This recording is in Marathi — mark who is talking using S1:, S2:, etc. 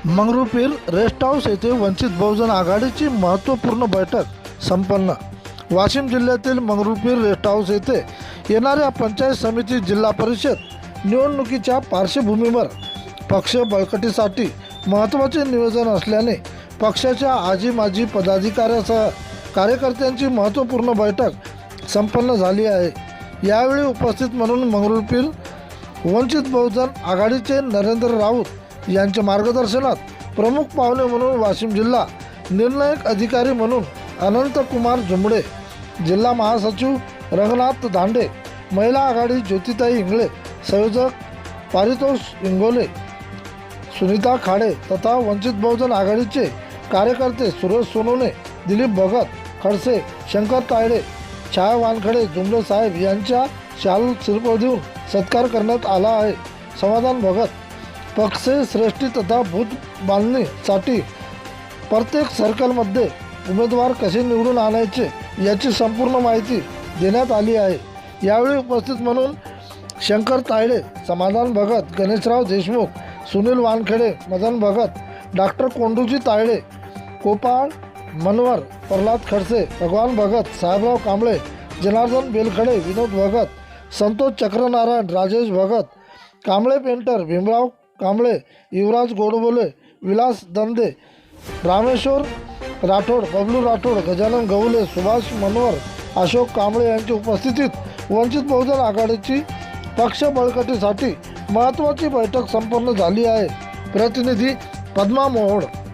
S1: मंगरुळपीर रेस्ट हाऊस येथे वंचित बहुजन आघाडीची महत्त्वपूर्ण बैठक संपन्न। वाशिम जिल्ह्यातील मंगरुळपीर रेस्ट हाऊस येथे येणाऱ्या पंचायत समिती जिल्हा परिषद निवडणुकीच्या पार्श्वभूमीवर पक्ष बळकटीसाठी महत्त्वाचे नियोजन असल्याने पक्षाच्या आजी माजी पदाधिकाऱ्यांसह कार्यकर्त्यांची महत्त्वपूर्ण बैठक संपन्न झाली आहे। यावेळी उपस्थित म्हणून मंगरुळपीर वंचित बहुजन आघाडीचे नरेंद्र राऊत यांच्या मार्गदर्शनात प्रमुख पाहुणे म्हणून वाशिम जिल्हा निर्णायक अधिकारी म्हणून अनंत कुमार जुमडे, जिल्हा महासचिव रंगनाथ दांडे, महिला आघाडी ज्योतिताई इंगळे, संयोजक पारितोष इंगोले, सुनीता खाडे तथा वंचित बहुजन आघाडीचे कार्यकर्ते सुरेश सोनवणे, दिलीप भगत, खडसे, शंकर तायडे, छाया वानखडे, जुमडे साहेब यांच्या शाल शिल्प देऊन सत्कार करण्यात आला आहे। समाधान भगत, पक्ष श्रेष्ठी तथा बूथ बांधणीसाठी प्रत्येक सर्कलमध्ये उमेदवार कसे निवडून आणायचे याची संपूर्ण माहिती देण्यात आली आहे। यावेळी उपस्थित म्हणून शंकर तायडे, समाधान भगत, गणेशराव देशमुख, सुनील वानखेडे, मदन भगत, डॉक्टर कोंडूजी तायडे, गोपाळ मनवर, प्रल्हाद खडसे, भगवान भगत, साहेबराव कांबळे, जनार्दन बेलखडे, विनोद भगत, संतोष चक्रनारायण, राजेश भगत, कांबळे पेंटर, भीमराव कांबळे, युवराज गोडबोले, विलास दंदे, रामेश्वर राठोड, बबलू राठोड, गजानन गवले, सुभाष मनवर, अशोक कांबळे यांच्या उपस्थितीत वंचित बहुजन आघाडीची पक्ष बळकटीसाठी महत्त्वाची बैठक संपन्न झाली आहे। प्रतिनिधी पद्मा मोहोड।